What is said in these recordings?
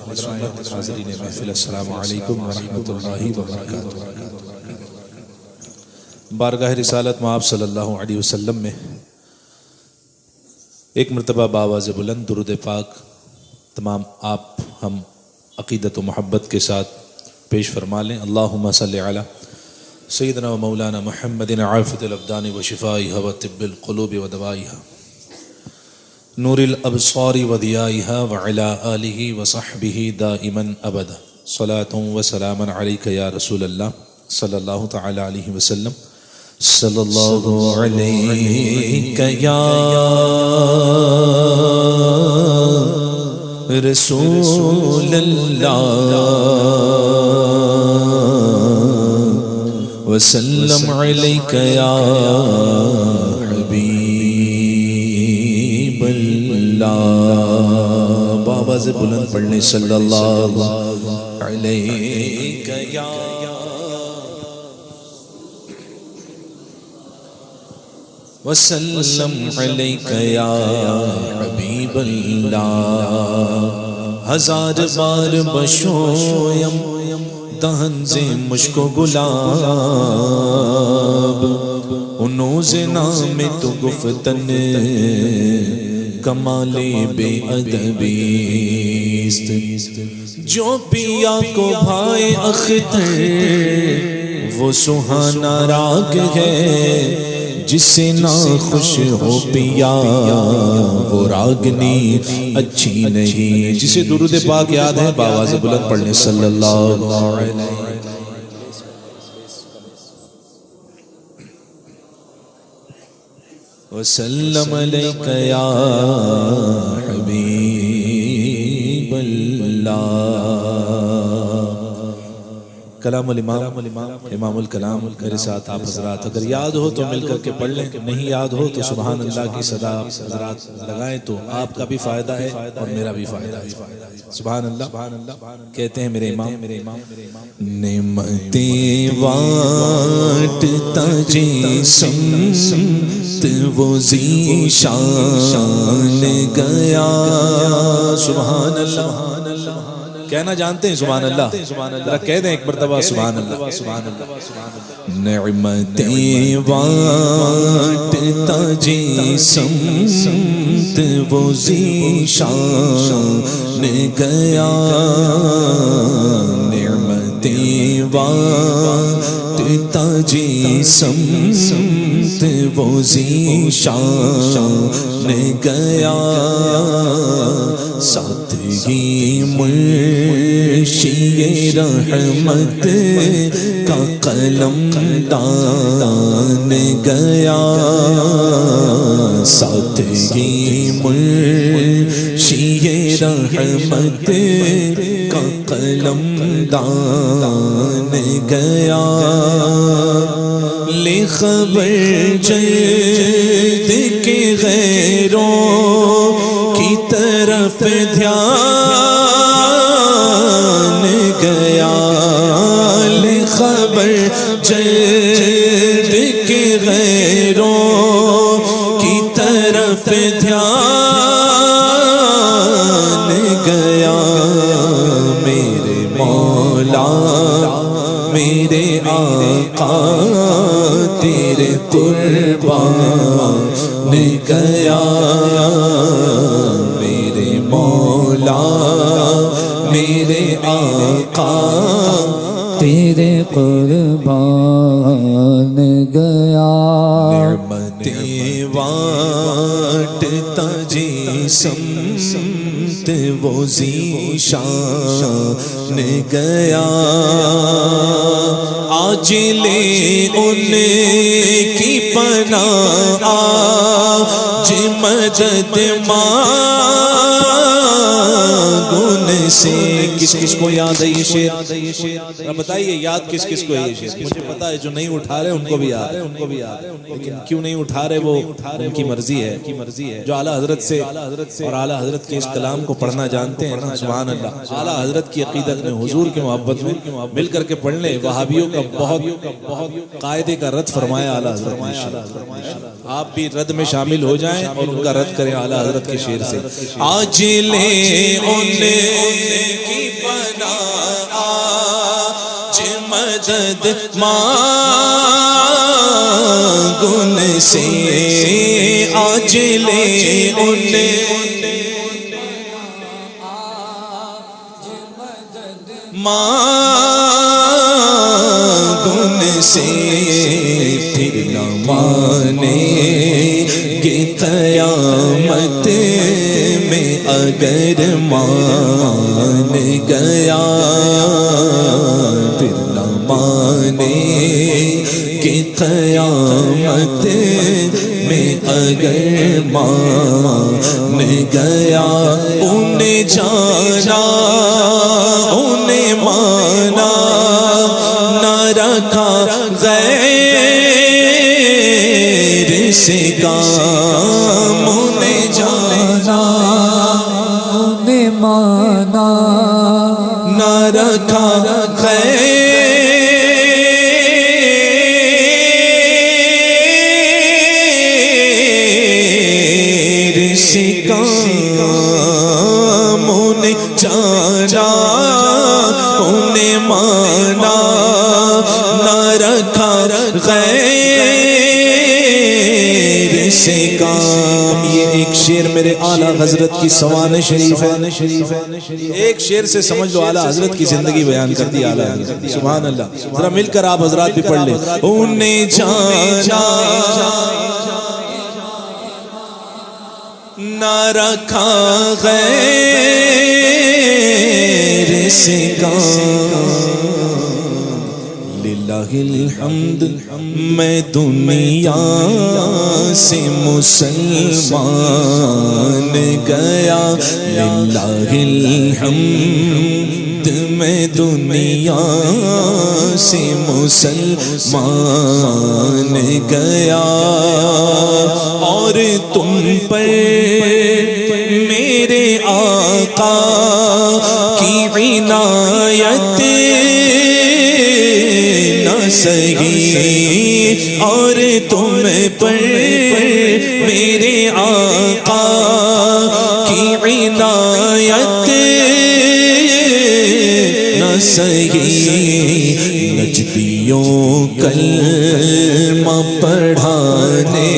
حاضرین محفل السلام علیکم ورحمۃ اللہ وبرکاتہ۔ بارگاہ رسالت میں آپ صلی اللہ علیہ وسلم میں ایک مرتبہ بآواز بلند درود پاک تمام آپ ہم عقیدت و محبت کے ساتھ پیش فرما لیں۔ اللہم صلی علی سیدنا و مولانا محمد عافیۃ الابدان و شفائها و طب القلوب و دوائها نور الابصار و ضیائها وعلی آلہ و صحبہ دائما ابدا صلاۃ و سلاما علیک یا رسول اللہ صلی اللہ تعالی علیہ وسلم۔ صلی اللہ علیک یا رسول اللہ وسلم علیک یا حبیب اللہ۔ بابا سے بلند پڑھنے صلی اللہ علیک یا وسلم علیک یا حبیب اللہ۔ ہزار بار بشویم دہن سے مشک و گلاب، انوز نام تو گفتن کمال بے ادبیست۔ جو پیا کو بھائے اختر وہ سہانا راگ ہے، جس سے نہ خوش ہو پیا وہ راگنی اچھی نہیں۔ جسے درود پاک یاد ہے بآواز بلند پڑھنے صلی اللہ علیہ وسلم علیک یا حبیب اللہ۔ کلام الامام امام الکلام میرے ساتھ آپ حضرات اگر یاد ہو تو مل کر کے پڑھ لیں، نہیں یاد ہو تو سبحان اللہ کی صدا حضرات لگائیں تو آپ کا بھی فائدہ ہے اور میرا بھی فائدہ ہے۔ سبحان اللہ۔ کہتے ہیں میرے امام نعمتیں وانٹتا جسمت وہ ذیشان گیا۔ سبحان اللہ۔ کہنا جانتے ہیں سبحان اللہ؟ ذرا کہہ دیں ایک مرتبہ سبحان اللہ۔ نعمتیں وانٹتا جسمت وہ ذیشان گیا، نعمتیں وانٹتا جسمت وہ ذیشان گیا، ساتھ ہی مرشد رحمت کا قلم دان گیا، ساتھ ہی مرشد رحمت کا قلم دان گیا۔ لے خبر جلد کے غیروں کی طرف دھیان گیا، لے خبر جلد کے غیروں کی طرف دھیان گیا۔ میرے مولا میرے آقا تیرے قربان گیا، میرے مولا میرے آقا تیرے قربان گیا۔ نعمتیں وانٹتا جسمت وہ ذیشان گیا، آج لے ان کی پناہ آج مدد مانگن سے۔ کس کس کو یاد ہے یہ شعر؟ بتائیے یاد کس کس کو ہے یہ شعر؟ مجھے پتا ہے جو نہیں اٹھا رہے ان کو بھی یاد ہے، لیکن کیوں نہیں اٹھا رہے وہ ان کی مرضی ہے۔ جو اعلیٰ حضرت سے اور اعلیٰ حضرت کے اس کلام کو پڑھنا جانتے ہیں نا، سبحان اللہ، اعلیٰ حضرت کی عقیدت میں حضور کی محبت میں مل کر کے پڑھ لیں۔ وہابیوں کا بہت قاعدے کا رد فرمایا اعلیٰ حضرت نے۔ آپ بھی رد میں شامل ہو جائیں اور ان کا رد کریں اعلیٰ حضرت کے شعر سے۔ آج لے ان کی پناہ آج مدد مانگن سے آج لے مانگن سے پھر نہ مانے گی قیامت میں اگر مان گیا پھر نہ مانے گی قیامت میں اگر مان گیا انہیں جانا انہیں مانا نہ رکھا غیر سے کام انہیں جانا انہیں مانا نہ رکھا غیر سے کام انہیں جانا انہیں مانا نہ رکھا غیر سے کام. یہ ایک شعر میرے اعلیٰ حضرت کی سوانح شریف ہے. ایک شعر سے سمجھ لو اعلیٰ حضرت کی زندگی بیان کر دی اعلیٰ حضرت. سبحان اللہ. ذرا مل کر آپ حضرات بھی پڑھ لیں. انہیں جانا نہ رکھا غیر سے کام. للہ الحمد میں دنیا سے مسلمان گیا. للہ الحمد میں دنیا سے مسلمان گیا. اور تم پر میرے آقا کی عنایت نہ سہی. اور تم پر میرے آقا کی عنایت نہ سہی. نجدیوں کلمہ پڑھانے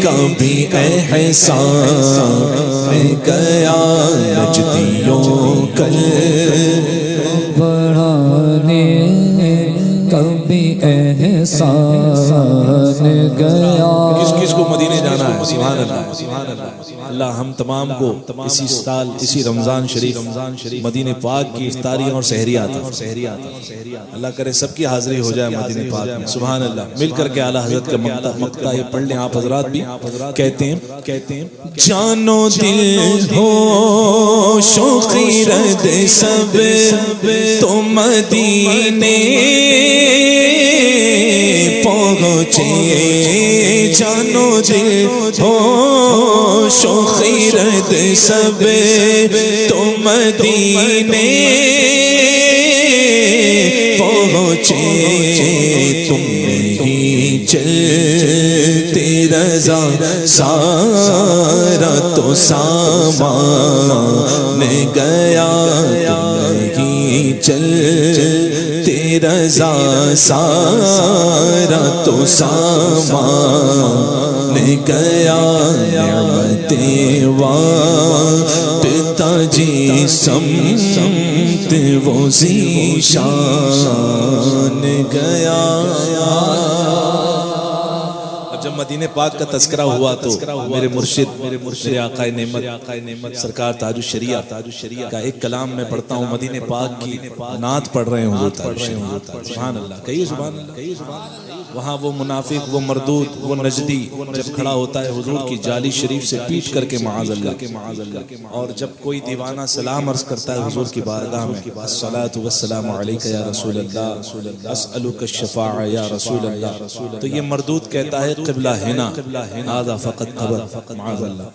کا بھی احسان گیا. نجدیوں کلمہ بڑھانے کبھی احسان گیا. کس کس کو مدینے جانا ہے؟ سبحان اللہ. اللہ ہم تمام کو اسی سال اسی رمضان شریف مدینے پاک کی افطاریاں اور سحریات اللہ کرے سب کی حاضری ہو جائے مدینے پاک میں. سبحان اللہ. مل کر کے اعلیٰ حضرت کا مقطع یہ پڑھ لیں آپ حضرات بھی. کہتے ہیں جانو دل ہو شوقی رد سب تو مدینے پہنچے. جانو دل ہو شوقی رد سب تو مدینے پہنچے. تم نہیں چلتے رضا سارا تو سامان گیا. تم نہیں چلتے رضا سارا تو سامان گیا. نعمتیں وارتا جی سمت وہ ذیشان گیا. جب مدینے پاک کا تذکرہ ہوا تو میرے مرشد میرے آقا نعمت سرکار تاج الشریعہ کا ایک کلام میں پڑھتا ہوں. مدینے پاک کی نعت پڑھ رہے ہوں حضور تاج الشریعہ. سبحان اللہ. کہیے سبحان اللہ. وہاں وہ منافق وہ مردود وہ نجدی جب کھڑا ہوتا ہے حضور کی جالی شریف سے پیٹ کر کے معاذ اللہ. اور جب کوئی دیوانہ سلام عرض کرتا ہے حضور کی بارگاہ میں الصلاۃ والسلام علیک یا رسول اللہ اسألک الشفاعہ یا رسول اللہ. تو یہ مردود کہتا ہے قبلہ ہنا هذا فقط قبر معاذ اللہ.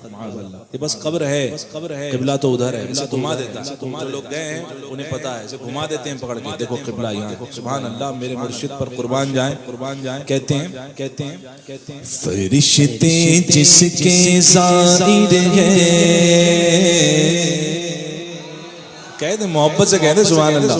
یہ بس قبر ہے قبلہ تو ادھر ہے. اسے گھما دیتا ہے. جو لوگ گئے ہیں انہیں پتا ہے. اسے گھما دیتے ہیں پکڑ کے. دیکھو قبلہ یہاں. سبحان اللہ. میرے مرشد پر قربان جائیں. کہتے ہیں فرشتے جس کے زائر ہیں کہہ دیں محبت سے کہہ دیں سبحان اللہ.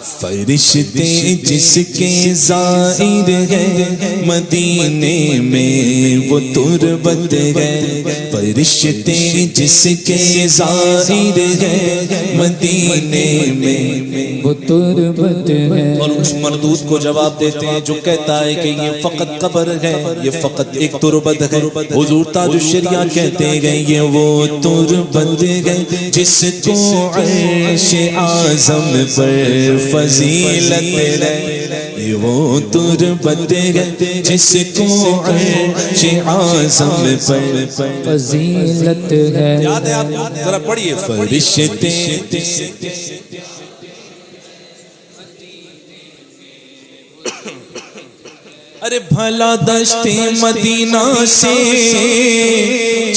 فرشتے جس کے زائر ہے مدینے میں وہ تربت ہے. فرشتے جس کے زائر ہے مدینے میں وہ تربت ہے. اور اس مردود کو جواب دیتے ہیں جو کہتا ہے کہ یہ فقط قبر ہے، یہ فقط ایک تربت ہے. حضور تاج الشریعہ کہتے ہیں یہ وہ تربت ہے جس کو عرش اعظم پر فضیلت ہے. یہ وہ تربت ہے جس کو عرش اعظم پر فضیلت ہے. یاد ہے آپ ذرا پڑھیے. فرشتے ارے بھلا دشت مدینہ سے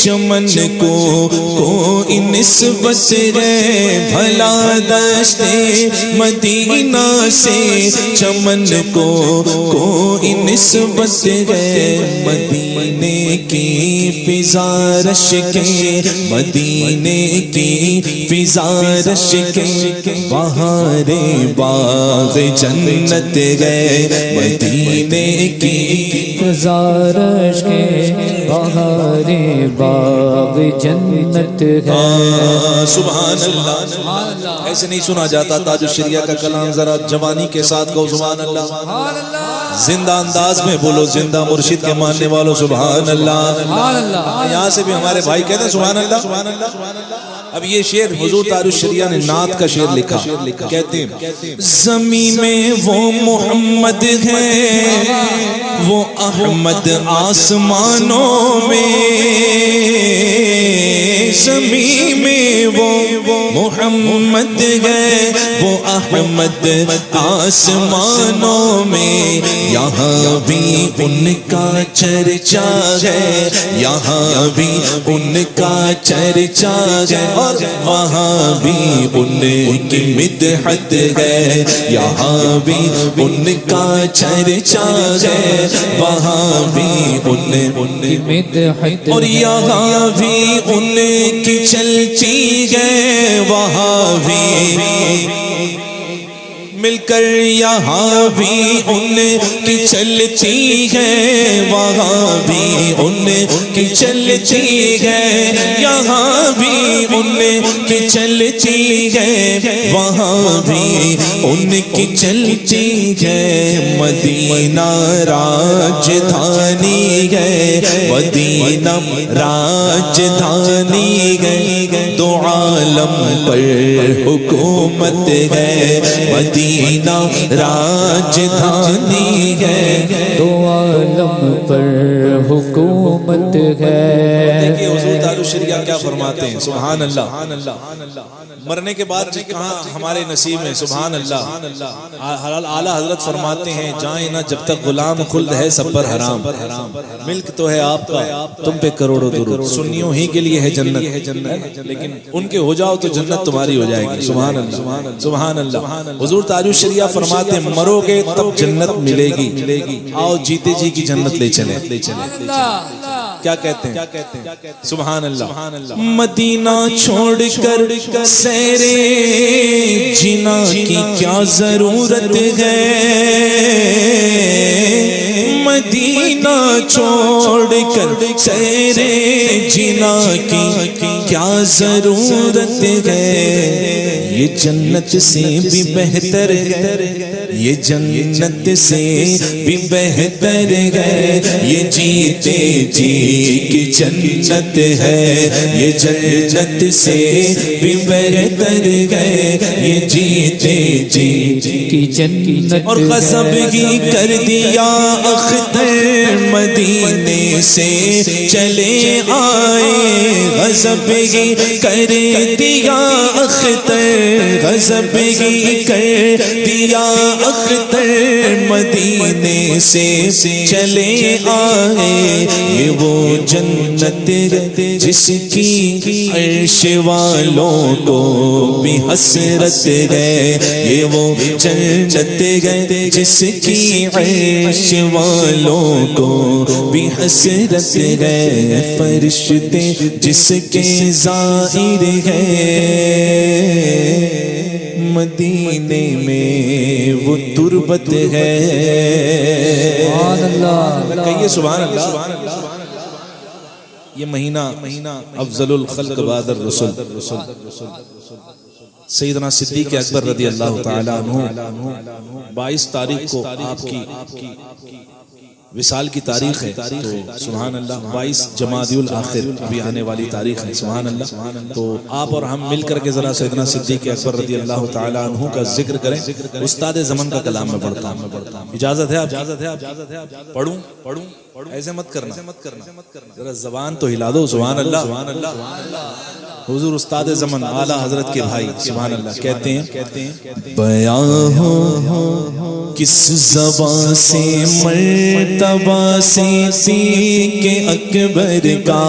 چمن کو نسبت ہے. بھلا دشت مدینہ سے چمن کو نسبت ہے. مدینے کی فضا رش کے، مدینے کی فضا رش کے بہار باغ جنت ہے. مدینے کی گزارش کے بہار باغ جنت ہے. سبحان اللہ. ایسے نہیں سنا جاتا تاج الشریعہ کا کلام. ذرا جوانی کے ساتھ کہو سبحان اللہ. زندہ انداز میں بولو، زندہ مرشد کے ماننے والوں سبحان اللہ. یہاں سے بھی ہمارے بھائی کہتے ہیں سبحان اللہ. اب یہ شعر حضور تاج الشریعہ نے نعت کا شعر لکھا. کہتے ہیں زمین میں وہ محمد ہے، وہ احمد آسمانوں میں. زمین میں وہ محمد ہے، وہ احمد آسمانوں میں. یہاں بھی ان کا چرچا ہے، یہاں بھی ان کا چرچا ہے. اور وہاں بھی ان کی مدحت ہے، یہاں بھی ان کا چرچا ہے، وہاں بھی ان کی مدحت. اور یہاں بھی ان کی چلتی ہے، وہاں بھی مل کر یہاں بھی ان کی چلتی ہے، وہاں بھی ان کی چلتی ہے. یہاں بھی ان کی چلتی ہے، وہاں بھی ان کی چلتی ہے. مدینہ راجدھانی ہے، مدینہ راجدھانی ہے. دو عالم پر حکومت ہے، مدینہ راجدھانی ہے. دو عالم پر حکومت ہے. دیکھیے حضور تاج الشریعہ کیا فرماتے ہیں سبحان اللہ. مرنے کے بعد کہاں ہمارے نصیب میں سبحان اللہ. اعلیٰ حضرت فرماتے ہیں جائیں نہ جب تک غلام خلد ہے سب پر حرام. ملک تو ہے آپ کا، تم پہ کروڑوں درود. سنیوں ہی کے لیے ہے جنت، لیکن ان کے ہو جاؤ تو جنت تمہاری ہو جائے گی. سبحان اللہ سبحان اللہ. حضور تاج الشریعہ فرماتے ہیں مرو گے تب جنت ملے گی، آؤ جیتے جی کی جنت لے چلے. کیا کہتے ہیں سبحان اللہ. مدینہ چھوڑ کر سیرے جنا کی کیا ضرورت ہے. مدینہ چھوڑ کر سیرے جنا کی کیا ضرورت ہے. یہ جنت سے بھی بہتر ہے، یہ جنت سے بھی بہتر ہے. یہ جیتے جی کی جنت ہے، یہ جنت سے بھی بہتر ہے. یہ جیتے جی کی جنت. اور غضب ہی کر دیا اختر مدینے سے چلے آئے. غضب ہی کر دیا اختر غضب ہی کر دیا اختر مدینے سے چلے آئے یہ وہ جنت جس کی عرش والوں کو بھی حسرت ہے یہ وہ جنت ہے جس کی عرش والوں کو بھی حسرت ہے فرشتے جس کے ظاہر ہے مدینے میں وہ تربت ہے سبحان اللہ کہیے سبحان اللہ یہ مہینہ افضل الخلق بعد الرسل سیدنا صدیق اکبر رضی اللہ تعالی عنہ 22 تاریخ کو آپ کی وصال کی تاریخ ہے تو سبحان اللہ 22 جمادی الاخر ابھی آنے والی تاریخ ہے سبحان اللہ تو آپ اور ہم مل کر کے ذرا سیدنا صدیق اکبر رضی اللہ تعالی عنہ کا ذکر کریں استاد زمن کا کلام میں پڑھتا ہوں اجازت ہے آپ پڑھوں ایسے مت کرنا ذرا زبان تو ہلا دو سبحان اللہ حضور استاد زمن اعلی حضرت کے بھائی سبحان اللہ کہتے ہیں بیان ہو کس زبان سے مرتبہ صدیق اکبر کا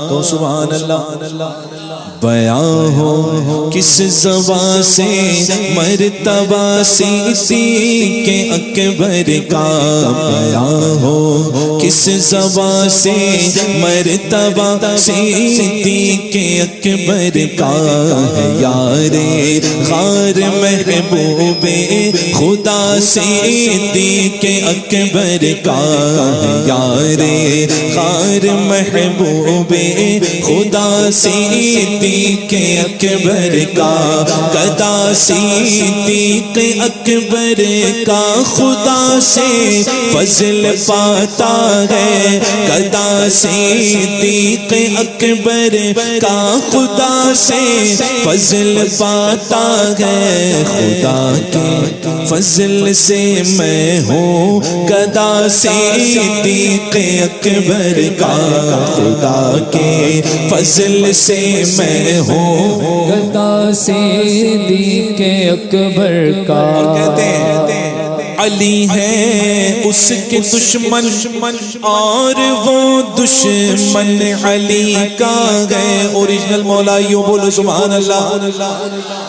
تو سبحان اللہ بیان ہو کس زبان سے مرتبہ صدیق اکبر کا بیان ہو کس زبان سے مرتبہ صدیق اکبر کا ہے یار غار محبوب خدا صدیق اکبر کا ہے یار غار محبوب خدا صدیق اکبر کا قدا صدیق اکبر کا خدا سے فضل پاتا ہے قدا صدیق اکبر کا خدا سے فضل پاتا ہے خدا کے فضل سے میں ہوں قدا صدیق اکبر کا خدا کے فضل سے میں ہوں قدا صدیق اکبر کا کہتے ہیں علی ہے اس کے دشمن اور وہ دشمن علی کا گئے اوریجنل مولا یوں بولو سبحان اللہ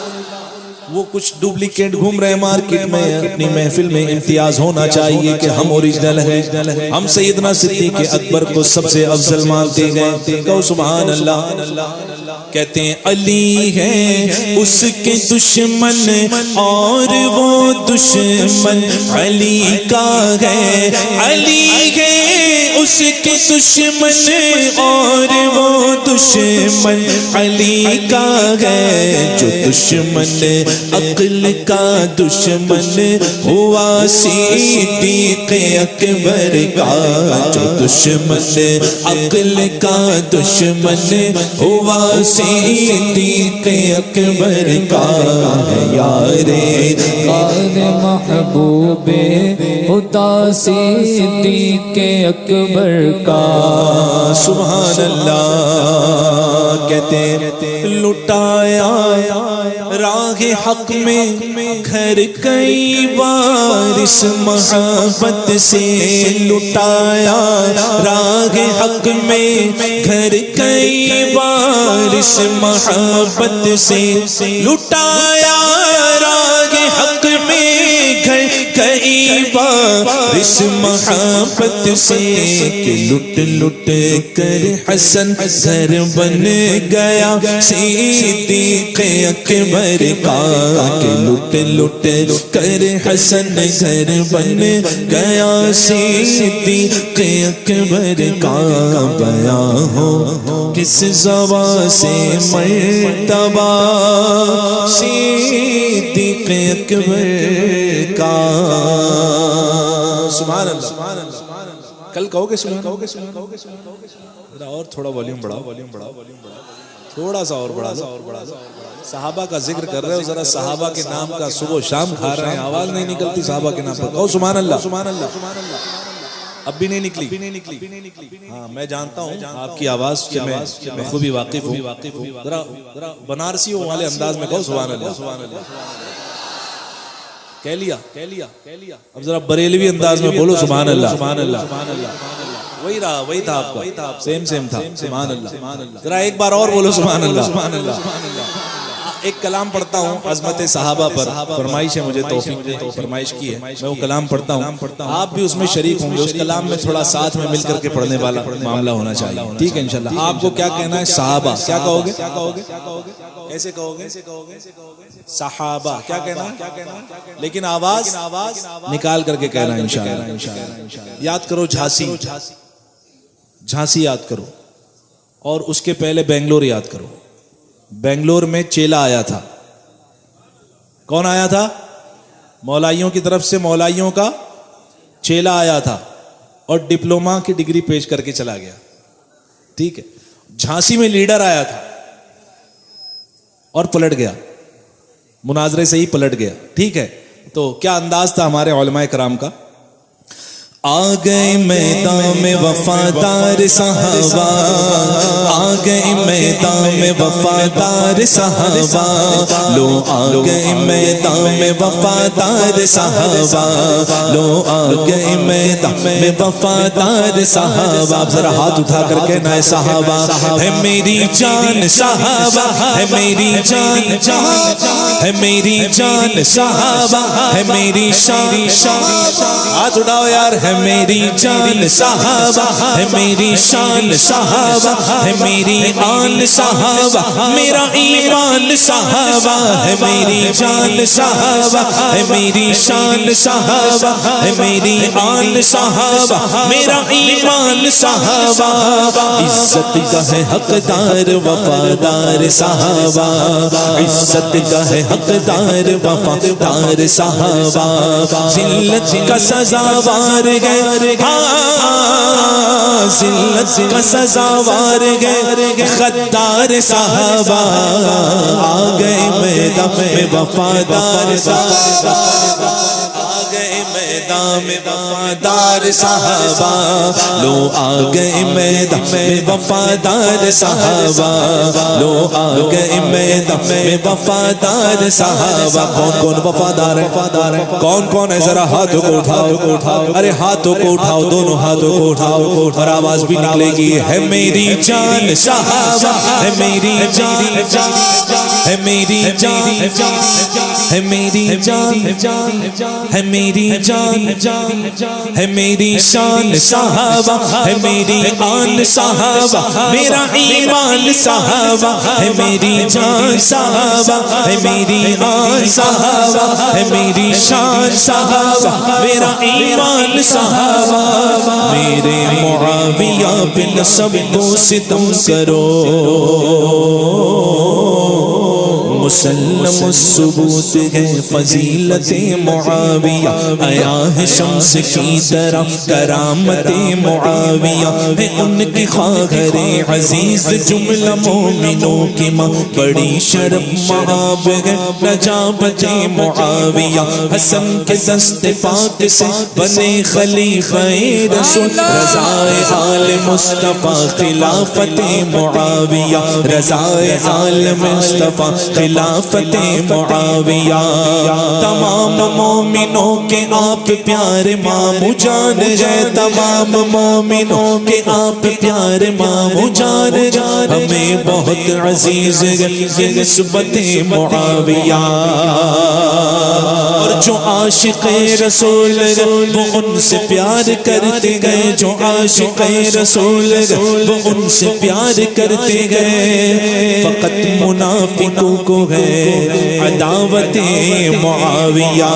وہ کچھ ڈپلیکیٹ گھوم رہے مارکیٹ میں اپنی محفل میں امتیاز ہونا چاہیے کہ ہم اوریجنل ہیں ہم سیدنا صدیق اکبر کو سب سے افضل مانتے گئے کہو سبحان اللہ کہتے ہیں علی ہے اس کے دشمن اور وہ دشمن علی کا ہے علی ہے اس کے دشمن اور وہ دشمن علی کا ہے جو دشمن عقل کا دشمن ہوا صدیق اکبر کا جو دشمن عقل کا دشمن ہوا صدیق اکبر کا ہے یار غار محبوب خدا صدیق اکبر کا سبحان اللہ کہتے لٹایا راہ حق میں گھر کئی بار اس محبت سے لٹایا راہ حق میں گھر کئی بار اس محبت سے لٹایا راہ حق میں گھر کئی بار اس محبت سے کہ لٹ لٹ کر حسن گھر بن گیا صدیق اکبر کا کہ لٹ لٹ کر حسن گھر بن گیا صدیق اکبر کا بیان ہو کس زبان سے مرتبہ صدیق اکبر کا سبحان اللہ کل کہو گے اور تھوڑا والیوم بڑھا تھوڑا سا اور بڑھا صحابہ کا ذکر کر رہے ہو ذرا صحابہ کے نام کا صبح و شام کھا رہے ہیں آواز نہیں نکلتی صحابہ کے نام پر کہو سبحان اللہ اب بھی نہیں نکلی. ہاں میں جانتا ہوں آپ کی آواز سے میں بخوبی واقف ہوں. ذرا بنارسی والے انداز میں کہو سبحان اللہ. کہہ لیا. اب ذرا بریلوی انداز میں بولو سبحان اللہ. وہی رہا, وہی تھا آپ کا, سیم تھا. سبحان اللہ. ذرا ایک بار اور بولو سبحان اللہ. ایک کلام پڑھتا ہوں عظمت صحابہ پر, فرمائش ہے مجھے, توفیق نے فرمائش کی ہے, میں وہ کلام پڑھتا ہوں, آپ بھی اس میں شریک ہوں گے. اس کلام میں تھوڑا ساتھ میں مل کر کے پڑھنے والا معاملہ ہونا چاہیے, ٹھیک ہے انشاءاللہ. آپ کو کیا کہنا ہے؟ صحابہ. کیا کہو گے؟ کیسے کہو گے؟ صحابہ. کیا کہنا ہے؟ لیکن آواز نکال کر کے کہنا ہے انشاءاللہ. یاد کرو جھانسی یاد کرو, اور اس کے پہلے بنگلور یاد کرو. بنگلور میں چیلا آیا تھا. کون آیا تھا؟ مولائیوں کی طرف سے مولائیوں کا چیلا آیا تھا, اور ڈپلوما کی ڈگری پیش کر کے چلا گیا. ٹھیک ہے. جھانسی میں لیڈر آیا تھا اور پلٹ گیا, مناظرے سے ہی پلٹ گیا. ٹھیک ہے. تو کیا انداز تھا ہمارے علماء کرام کا؟ آ گئے میدان میں وفادار صحابہ, آ گئے میدان میں وفادار صحابہ, لو آ گئے میدان میں وفادار صحابہ, لو آ گئے میدان میں وفادار صحابہ. آپ ذرا ہاتھ اٹھا کر کہنا ہے صحابہ ہے میری جان, صحابہ ہے میری جان, ہے میری جان, صحابہ ہے میری شان. ہاتھ اٹھاؤ یار. ہے میری جان صحابہ, ہے میری شان صحابہ, ہے میری آن صحابہ, میرا ایمان صحابہ, ہے میری جان صحابہ, ہے میری شان صحابہ, ہے میری آن صحابہ, میرا ایمان صحابہ. عزت کا ہے حقدار وفادار صحابہ, عزت کا ہے حقدار وفادار صحابہ, ذلت کا سزاوار گئے, ذلت کا سزاوار گئے غدار صحابہ, آ گئے میدان میں وفادار صحابہ, آ گئے میدان میں وفادار صحابہ, لو آ گئے میدان میں وفادار صحابہ, لو آ گئے میدان میں وفادار صحابہ. کون کون وفادار ہے؟ کون کون ہے؟ ذرا ہاتھوں کو اٹھاؤ. ارے ہاتھوں کو اٹھاؤ, دونوں ہاتھوں کو اٹھاؤ, اور آواز بھی نکلے گی. ہے میری جان صحابہ, ہے میری جان, ہے میری جان, ہے میری جان, ہے میری جان, ہے میری شان صحابہ, ہے میری آن صحابہ, میرا ایمان صحابہ, ہے میری جان صحابہ, ہے میری آن صحابہ, ہے میری شان صحابہ, میرا ایمان صحابہ. میرے معاویہ بن سب کو ستم کرو, مسلم الثبوت ہے فضیلت معاویہ, آیا ہے شمس کی طرح کرامت معاویہ, ہے ان کی خواہر عزیز جملہ مومنوں کی ماں, بڑی شرف مآب ہے نجابت معاویہ, حسن کے دست پاک سے بنے خلیفہ رسول, رضائے آل مصطفیٰ خلافت معاویہ, رضائے آل مصطفیٰ خلافت معاویہ. تمام مومنوں کے آپ پیارے مامو جان ہے, تمام مومنوں کے آپ پیارے مامو جان, ہمیں بہت عزیز یہ نسبت معاویہ. اور جو عاشق رسول وہ ان سے پیار کرتے گئے, جو عاشق رسول وہ ان سے پیار کرتے گئے, فقط منافقوں کو ہے عداوت معاویہ.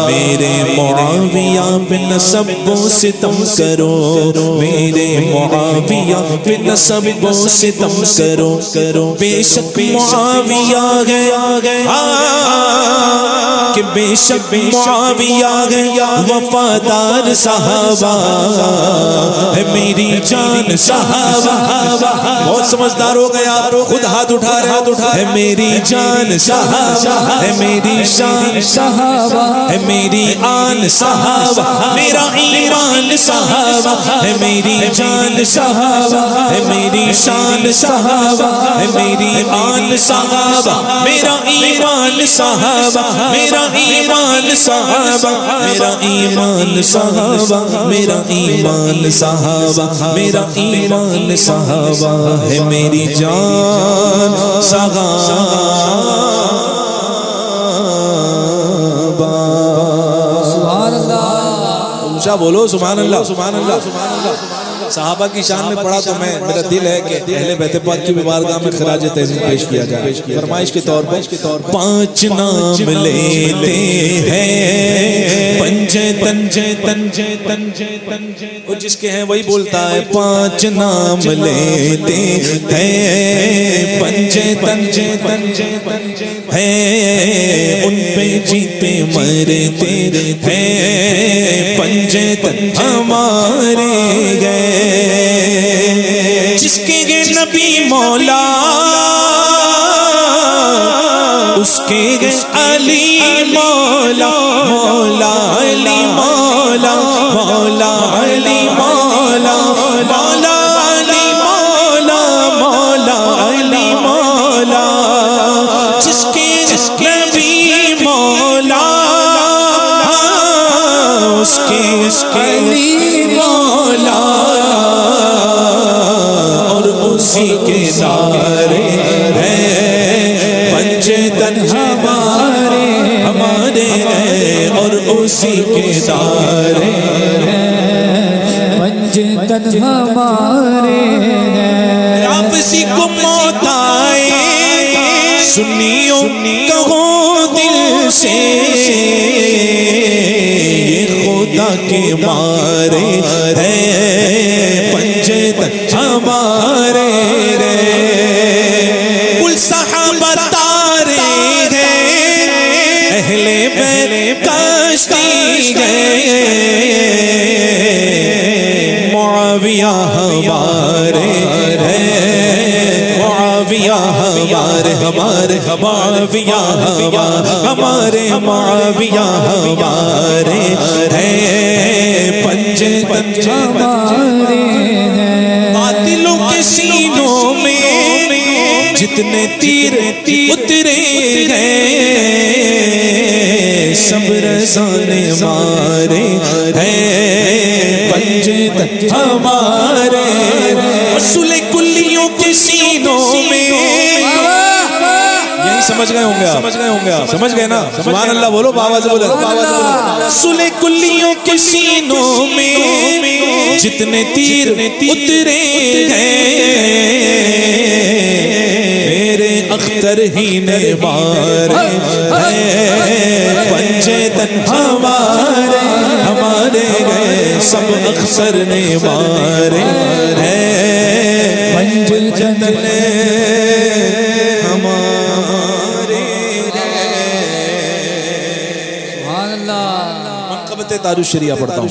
میرے معاویہ بن سب کو ستم کرو, میرے معاویہ بن سب کو ستم کرو, بے شک معاویہ ہے, کہ بے شک معاویہ ہے وفادار صحابہ, ہے میری جان صحابہ. بہت سمجھدار ہو گیا, خود ہاتھ اٹھا رہے, ہے میری جان صحابہ ہے میری شان صحابہ ہے میری آن صحابہ میرا ایمان صحابہ ہے میری جان صحابہ ہے میری شان صحابہ ہے میری آن صحابہ میرا ایمان صحابہ میرا ایمان صحابہ میرا ایمان صحابہ میرا ایمان صحابہ میرا ایمان صحابہ ہے میری جان صحابہ سبحان اللہ اونچا بولو سبحان اللہ سبحان اللہ سبحان اللہ صحابہ کی شان میں پڑھا تو میرا دل ہے کہ اہل بیت پاک کی بارگاہ میں خراج تعظیم پیش کیا جائے فرمائش کے طور پر 5 نام لیتے ہیں پنجے تنجے وہ جس کے ہیں وہی بولتا ہے 5 نام لیتے ہیں پنجے تنجے ہیں ان پہ جیتے مرتے ہیں پنجے ہمارے گئے جس کے گئے نبی مولا اس کے گئے علی مولا مولا علی مولا مولا علی مولا مولا علی مولا مولا علی مولا جس کے نبی مولا اس کے علی مولا اور اسی کے سارے ہیں پنجے تن ہمارے ہیں اور اسی کے سارے ہیں پنجے تن ہمارے ہیں آپ اسی کو موت آئے سنیوں کہو دل سے خدا کے مارے ہیں پنجے تن ہمارے کل صحابہ تارے ہیں اہل بیت کشتی گئے معاویہ ہمارے ہیں معاویہ ہمارے معاویہ ہمارے معاویہ ہمارے ہیں پنجے ہمارے ہیں باطلوں کے سینوں میں جتنے تیر اترے گئے سب رسانے مارے ہیں پنجے ہمارے رسول کلیوں کے سینوں میں یہی سمجھ گئے ہوں گے آپ سمجھ گئے نا سبحان اللہ بولو بابا سے بولو رسول کلیوں کے سینوں میں جتنے تیر اترے گئے میرے اختر ہی نے مارے ہیں پنجے تن ہمارے گئے سب اختر نے مارے ہیں پنجے تن تاریخ شریعہ پڑھتا ہوں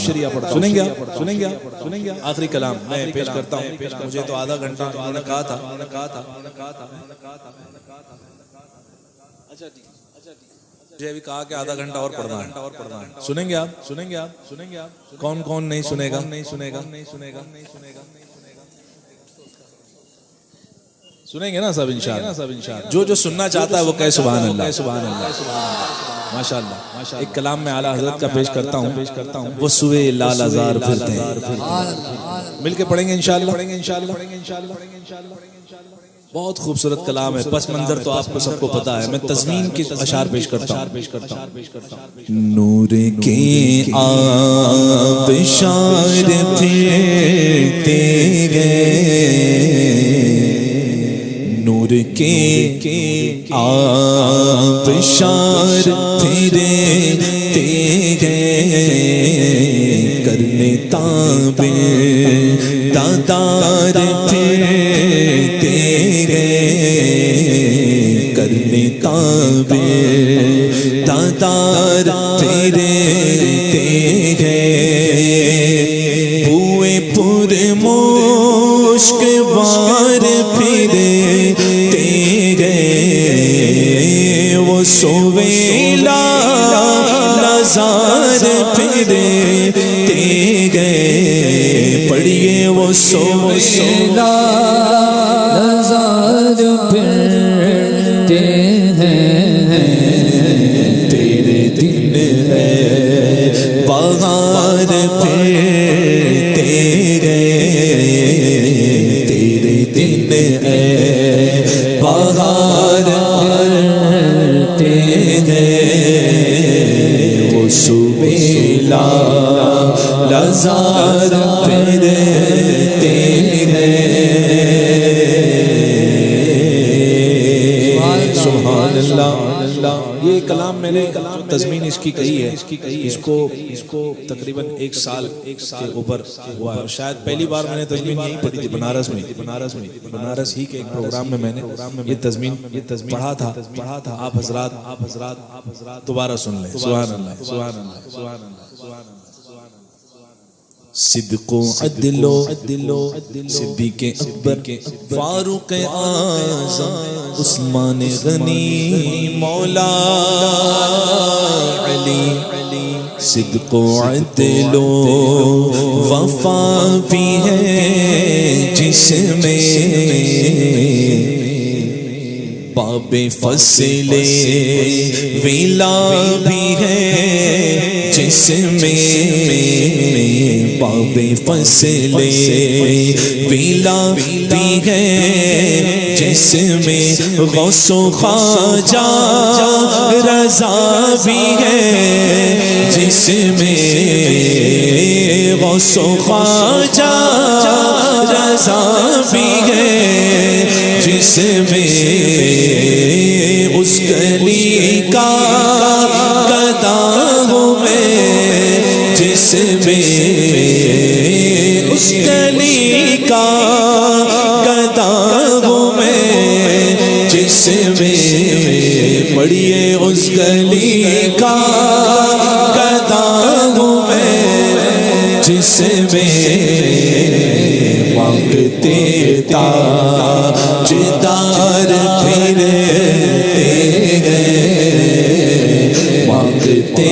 سنیں گے آخری کلام میں پیش کرتا ہوں مجھے تو آدھا گھنٹہ انہوں نے کہا تھا مجھے ابھی کہا کہ آدھا گھنٹہ اور پڑھنا ہے سنیں گے آپ کون نہیں سنے گا سنیں گے نا سب انشاءاللہ جو سننا چاہتا ہے وہ کہے سبحان اللہ ماشاء اللہ ایک کلام میں اعلیٰ حضرت کا پیش کرتا ہوں وہ سوئے لال ازار پھرتے ہیں مل کے پڑھیں گے انشاءاللہ بہت خوبصورت کلام ہے پس منظر تو آپ کو سب کو پتا ہے میں تضمین کی اشعار پیش کرتا ہوں نور کے آبشار پھرتے گئے نور کے آبشار پھرتے گئے کرنے تعبیر دادار پھرتے گئے کرنے تعبیر دادار پھرتے گئے بوئے پر مشک بار پھرتے گئے سویلا نظار پھرتے گئے، پڑھیے وہ سویلا نظار پھرتے ہیں، تیرے دن ہے بہار پھرتے گئے، تیرے دن ہے بہار پھرتے گئے، وہ سویلا نظار پھرتے گئے۔ سبحان اللہ۔ یہ کلام میں نے تضمین اس کی کہی ہے، اس کو تقریباً 1 سال کے اوپر ہوا ہے، شاید پہلی بار میں نے تضمین یہی پڑھی تھی بنارس بنارس ہی کے ایک پروگرام میں میں نے یہ تضمین پڑھا تھا۔ آپ حضرات دوبارہ سن لیں۔ سبحان اللہ، سبحان اللہ، سبحان اللہ۔ صدق و عدل صدیق اکبر فاروق اعظم عثمان غنی مولا علی، صدق و عدل وفا بھی ہے جس میں، باب فصل ویلا بھی ہے جس میں، باب فصل ویلا بھی ہے جس میں، غوث و خواجہ رضا بھی ہے جس میں، غوث و خواجہ رضا بھی ہے جس میں، اس گلی کا گدا ہوں میں جس میں، اس گلی کا گدا ہوں میں جس میں، پڑھیے اس گلی کا گدا ہوں میں جس میں، مانگتے تاجدار پھرتے گئے، مانگتے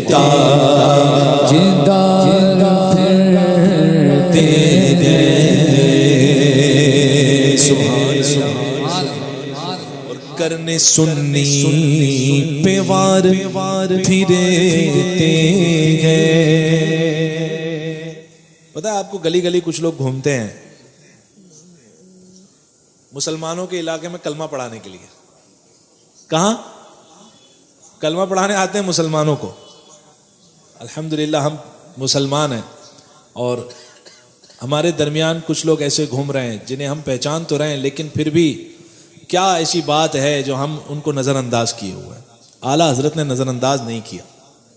تاجدار پھرتے گئے۔ سبحان اللہ۔ اور کرنے سنی پہ وار پھرتے گئے۔ پتہ ہے آپ کو گلی گلی کچھ لوگ گھومتے ہیں مسلمانوں کے علاقے میں کلمہ پڑھانے کے لیے۔ کہاں کلمہ پڑھانے آتے ہیں مسلمانوں کو؟ الحمدللہ ہم مسلمان ہیں، اور ہمارے درمیان کچھ لوگ ایسے گھوم رہے ہیں جنہیں ہم پہچان تو رہے ہیں، لیکن پھر بھی کیا ایسی بات ہے جو ہم ان کو نظر انداز کیے ہوئے ہیں؟ اعلیٰ حضرت نے نظر انداز نہیں کیا،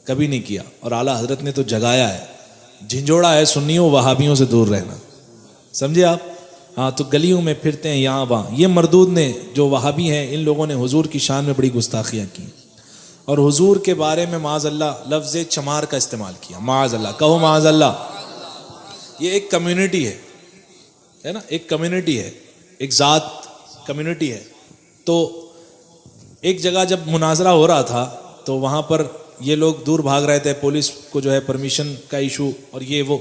کبھی نہیں کیا، اور اعلیٰ حضرت نے تو جگایا ہے، جھنجھوڑا ہے سنیوں وہابیوں سے دور رہنا، سمجھے آپ؟ ہاں، تو گلیوں میں پھرتے ہیں یہاں وہاں۔ یہ مردود نے جو وہابی ہیں، ان لوگوں نے حضور کی شان میں بڑی گستاخیاں کی، اور حضور کے بارے میں معاذ اللہ لفظ چمار کا استعمال کیا، معاذ اللہ، کہو معاذ اللہ۔ یہ ایک کمیونٹی ہے نا، ایک کمیونٹی ہے، ایک ذات کمیونٹی ہے۔ تو ایک جگہ جب مناظرہ ہو رہا تھا تو وہاں پر یہ لوگ دور بھاگ رہے تھے، پولیس کو جو ہے پرمیشن کا ایشو، اور یہ وہ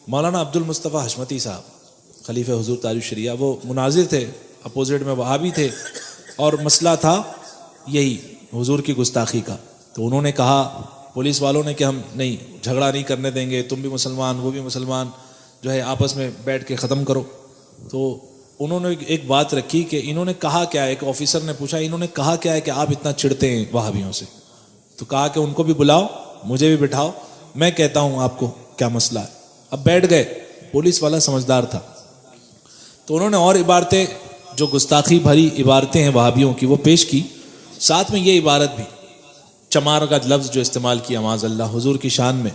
مولانا عبد المصطفیٰ حشمتی صاحب خلیفہ حضور تاج الشریعہ، وہ مناظر تھے، اپوزٹ میں وہابی تھے، اور مسئلہ تھا یہی حضور کی گستاخی کا۔ تو انہوں نے کہا پولیس والوں نے کہ ہم نہیں، جھگڑا نہیں کرنے دیں گے، تم بھی مسلمان وہ بھی مسلمان، جو ہے آپس میں بیٹھ کے ختم کرو۔ تو انہوں نے ایک بات رکھی کہ انہوں نے کہا کیا ہے، ایک آفیسر نے پوچھا انہوں نے کہا کیا ہے کہ آپ اتنا چڑھتے ہیں وہابیوں سے؟ تو کہا کہ ان کو بھی بلاؤ، مجھے بھی بٹھاؤ، میں کہتا ہوں آپ کو کیا مسئلہ ہے۔ اب بیٹھ گئے، پولیس والا سمجھدار تھا، تو انہوں نے اور عبارتیں جو گستاخی بھری عبارتیں ہیں وہابیوں کی وہ پیش کی، ساتھ میں یہ عبارت بھی، چمار کا لفظ جو استعمال کیا معاذ اللہ حضور کی شان میں،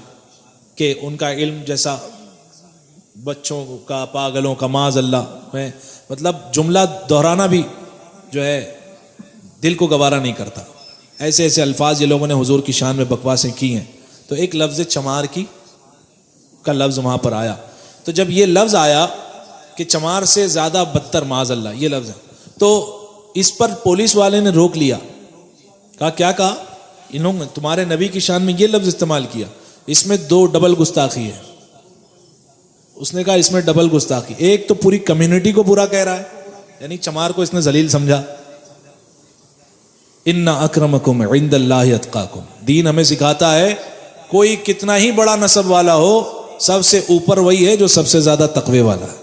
کہ ان کا علم جیسا بچوں کا، پاگلوں کا، معاذ اللہ، میں مطلب جملہ دہرانا بھی جو ہے دل کو گوارا نہیں کرتا۔ ایسے ایسے الفاظ یہ لوگوں نے حضور کی شان میں بکواسیں کی ہیں۔ تو ایک لفظ چمار کا لفظ وہاں پر آیا، تو جب یہ لفظ آیا کہ چمار سے زیادہ بدتر معاذ اللہ یہ لفظ ہے، تو اس پر پولیس والے نے روک لیا، کیا کہا انہوں نے؟ تمہارے نبی کی شان میں یہ لفظ استعمال کیا، اس میں 2 ڈبل گستاخی ہے. اس نے کہا اس میں ڈبل گستاخی، ایک تو پوری کمیونٹی کو برا کہہ رہا ہے، یعنی چمار کو اس نے ذلیل سمجھا. ان اکرمکم عند اللہ اتقاکم. دین ہمیں سکھاتا ہے کوئی کتنا ہی بڑا نسب والا ہو، سب سے اوپر وہی ہے جو سب سے زیادہ تقوی والا ہے.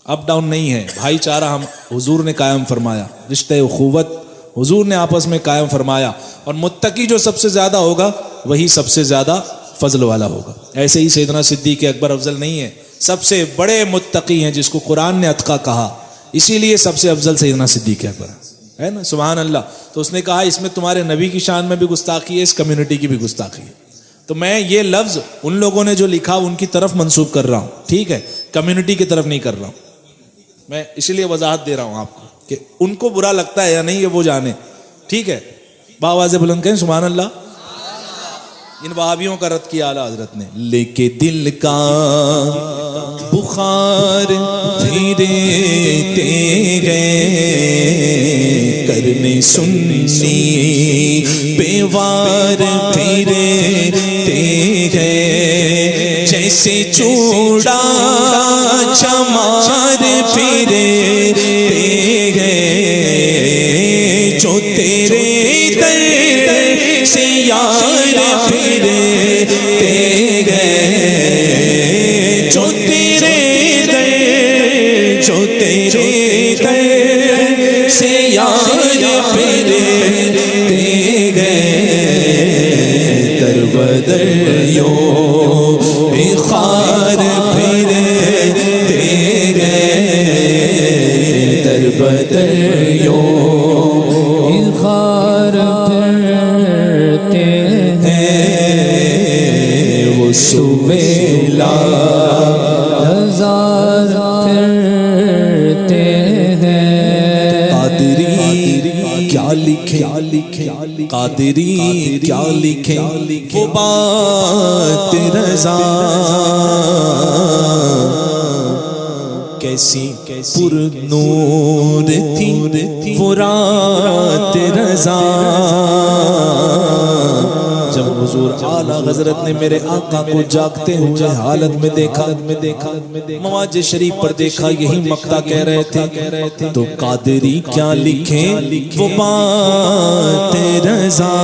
اپ ڈاؤن نہیں ہے. بھائی چارہ ہم حضور نے قائم فرمایا، رشتہ اخوت حضور نے آپس میں قائم فرمایا، اور متقی جو سب سے زیادہ ہوگا وہی سب سے زیادہ فضل والا ہوگا. ایسے ہی سیدنا صدیق اکبر افضل نہیں ہے، سب سے بڑے متقی ہیں جس کو قرآن نے اتقا کہا، اسی لیے سب سے افضل سیدنا صدیق اکبر ہے نا. سبحان اللہ. تو اس نے کہا اس میں تمہارے نبی کی شان میں بھی گستاخی ہے، اس کمیونٹی کی بھی گستاخی ہے. تو میں یہ لفظ ان لوگوں نے جو لکھا ان کی طرف منسوب کر رہا ہوں، ٹھیک ہے، کمیونٹی کی طرف نہیں کر رہا ہوں. میں اسی لیے وضاحت دے رہا ہوں آپ کو کہ ان کو برا لگتا ہے یا نہیں یہ وہ جانے، ٹھیک ہے. باواز بلند کہیں سبحان اللہ. ان وہابیوں کا رد کیا اعلیٰ حضرت نے. لے کے دل کا بخار پھرتے گئے، کرنے سنی بیوار پھرتے گئے، جیسے چوڑا چمار پھرتے گئے، جو تیرے در سے یار پھرتے گئے، جو تیرے در، جو تیرے در سے یار پھرتے گئے، در بدر یوں خار پھرتے گئے، در بدر یوں خار پھرتے ہیں، وہ سویلا ہزار پھرتے ہیں. قادری کیا لکھے، قادری کیا لکھے، وہ بات رضا کیسی پر نور تھی وہ رات رضا. جب حضور اعلیٰ حضرت نے میرے آقا کو جاگتے ہوئے حالت میں دیکھا، مواج شریف پر دیکھا، یہی مقطع کہہ رہے تھے. تو قادری کیا لکھیں وہ بات رضا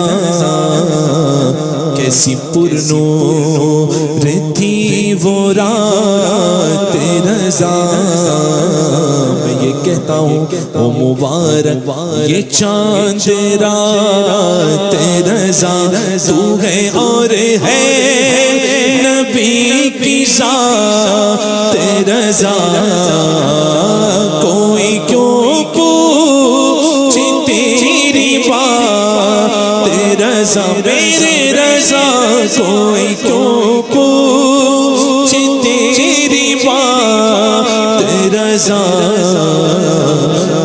کیسی پر نور تھی وہ رات رضا. میں یہ کہتا ہوں او مبارک یہ چاند رات رضا، تو ہے اور ہے نبی کی ذات رضا. کوئی کیوں پوچھے تیری بات رضا، میرے رضا، کوئی کیوں پوچھے تیری بات رضا.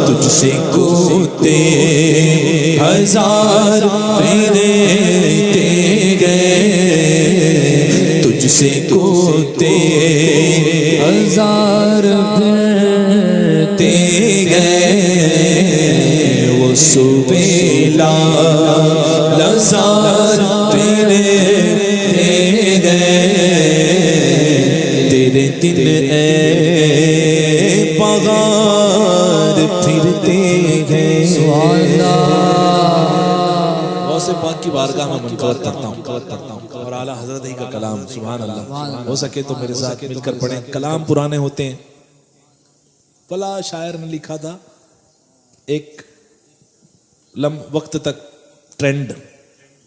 تجھ سے کوتے ہزار پھرتے گئے، تجھ سے کوتے ہزار پھرتے گئے، وہ سویلا لزار پھرتے گئے، تیرے دل اے بغار پھرتے گئے. غوث پاک کی بارگاہ میں منقبت کرتا ہوں اور اعلیٰ حضرت ہی کا کلام. سبحان اللہ. ہو سکے تو میرے ساتھ مل کر پڑھیں. کلام پرانے ہوتے ہیں. فلاں شاعر نے لکھا تھا ایک وقت تک ٹرینڈ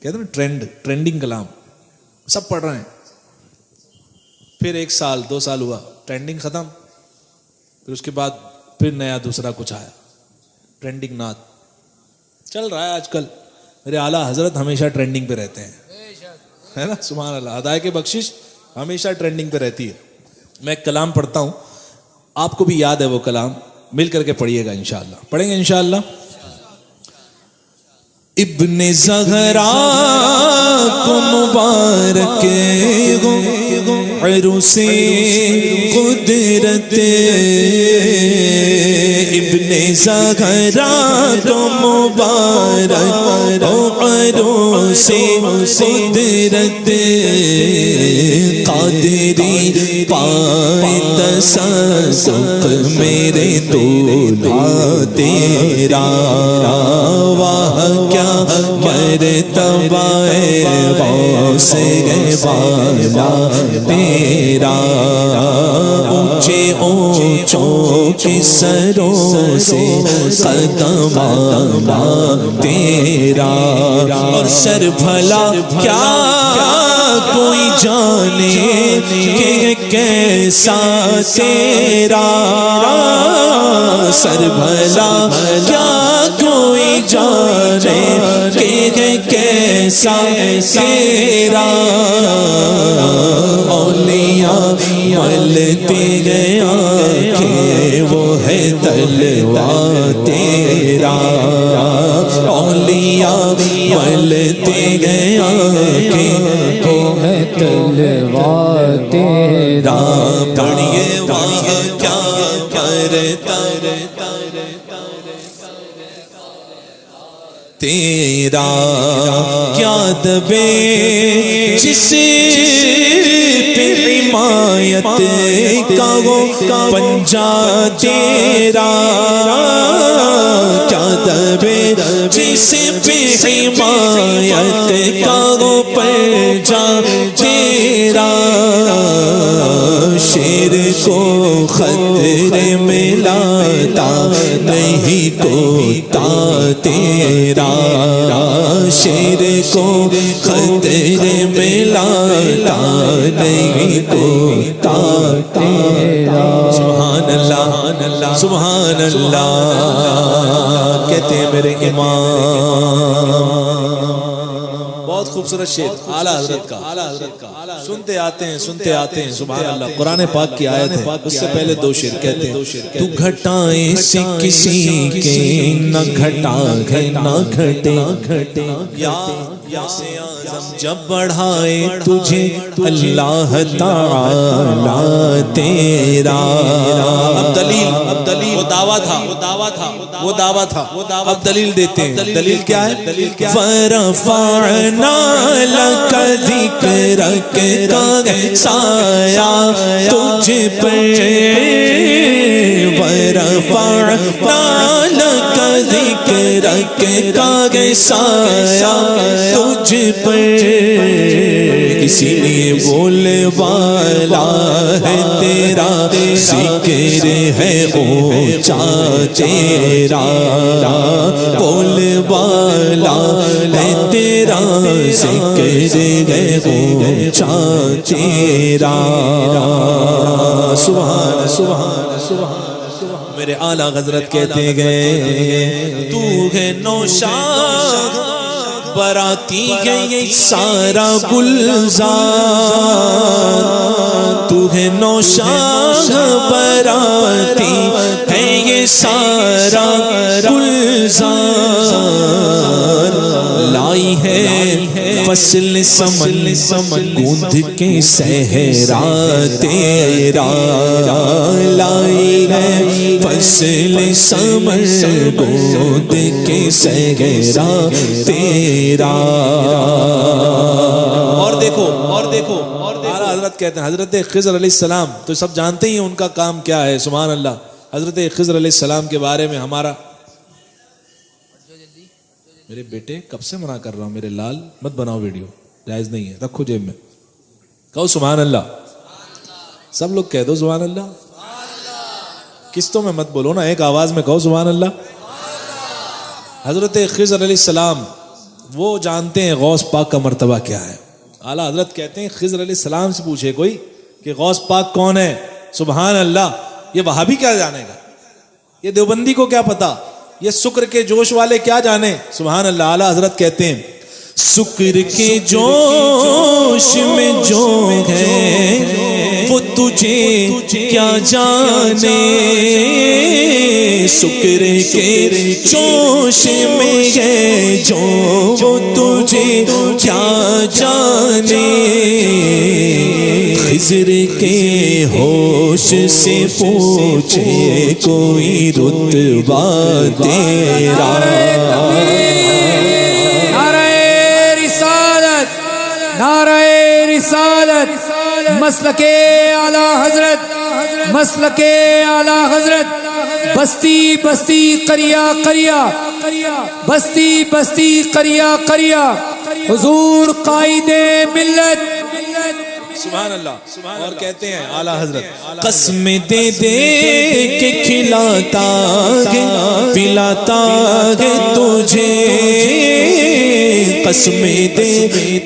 کہتے ہیں نا، ٹرینڈنگ کلام سب پڑھ رہے ہیں. پھر 1 سال 2 سال ہوا، ٹرینڈنگ ختم، پھر اس کے بعد پھر نیا دوسرا کچھ آیا. ٹرینڈنگ نعت چل رہا ہے آج کل. میرے اعلیٰ حضرت ہمیشہ ٹرینڈنگ پہ رہتے ہیں، ہے نا. سبحان اللہ. ہدایت کی بخشش ہمیشہ ٹرینڈنگ پہ رہتی ہے. میں ایک کلام پڑھتا ہوں، آپ کو بھی یاد ہے وہ کلام، مل کر کے پڑھیے گا انشاءاللہ. پڑھیں گے انشاءاللہ. ابن زہرا کو مبارک ہو عروس قدرت، ابن زہرا کو مبارک ہو عروس قدرت، قادری پائے تصدق میرے دولہا تیرا، واہ کیا مرتبہ غوث بالا تیرا، اونچے اونچوں کی سروں سے قدم آنا تیرا، اور سر بھلا کیا کوئی جانے کہ کیسا تیرا، سر بھلا کیا کوئی جانے کہ کیسا تیرا، اولیاء ملتے گیا کہ وہ ہے تلوار تیرا، اولیاء ملتے گیا کہ وہ ہے تلوار تیرا، پڑھیے واہ کیا کرتا تیرا، کیا دبے جس پہ حمایت کا وہ پنجا تیرا، کیا دبے جس پہ حمایت کا وہ پنجا تیرا، شیر کو خطرے میں لاتا نہیں کوتا تیرا، شیر کو خطرے میں لاتا نہیں کوتا تیرا، سبحان اللہ سبحان اللہ، کہتے ہیں میرے امام، بہت خوبصورت شعر اعلیٰ حضرت کا، سنتے آتے ہیں سبحان اللہ، قرآن پاک کی آیت ہے، اس سے پہلے دو شعر کہتے ہیں، تو گھٹائیں سے کسی کے نہ گھٹا ہے نہ گھٹے، یا سے اعظم جب بڑھائے تجھے اللہ تعالی تیرا، اب دلیل وہ دعویٰ تھا اب دلیل دیتے ہیں، دلیل کیا ہے، وَرَفَعْنَا لَكَ ذِكْرَكَ کا سایہ تجھ پر، وَرَفَعْنَا لَكَ ذِكْرَكَ کا سایہ تجھ پر، اسی لیے بولے والا ہے تیرا ذکر ہے اونچا تیرا، بولے والا ہے تیرا ذکر ہے اونچا تیرا، سبحان سبحان میرے اعلیٰ حضرت کہتے گئے، تو ہے نوشاہ براتی ہے یہ سارا گلزار، تو ہے نوشاہ براتی ہے یہ سارا گلزار، لائی ہے فصل سمن گوندھ کے صحرا تیرا، لائی ہے فصل سمن گوندھ کے صحرا تیرا، اور دیکھو اعلیٰ حضرت کہتے ہیں، حضرت خضر علیہ السلام تو سب جانتے ہی ان کا کام کیا ہے، سبحان اللہ، حضرت خضر علیہ السلام کے بارے میں ہمارا، میرے بیٹے کب سے منع کر رہا ہوں، میرے لال مت بناؤ ویڈیو، جائز نہیں ہے، رکھو جیب میں، کہو سبحان اللہ، سب لوگ کہہ دو سبحان اللہ، قسطوں میں مت بولو نا، ایک آواز میں کہو سبحان اللہ۔ حضرت خضر علیہ السلام وہ جانتے ہیں غوث پاک کا مرتبہ کیا ہے، اعلیٰ حضرت کہتے ہیں خضر علیہ السلام سے پوچھے کوئی کہ غوث پاک کون ہے، سبحان اللہ، یہ وہابی کیا جانے گا، یہ دیوبندی کو کیا پتا، یہ سکر کے جوش والے کیا جانے، سبحان اللہ۔ اعلیٰ حضرت کہتے ہیں سکر کے جوش میں جو ہے وہ تجھے کیا جانے، شکر کے جوش میں ہے جو وہ تجھے کیا جانے، خضر کے ہوش سے پوچھے کوئی رتبہ تیرا۔ نعرہ رسالت، مسلک اعلیٰ حضرت، مسلک اعلیٰ حضرت، بستی بستی قریہ قریہ، بستی بستی قریہ قریہ، حضور قائد ملت۔ سبحان اللہ۔ اور کہتے ہیں اعلیٰ حضرت، قسم دے دے کے کھلاتا ہے پلاتا ہے تجھے، قسم دے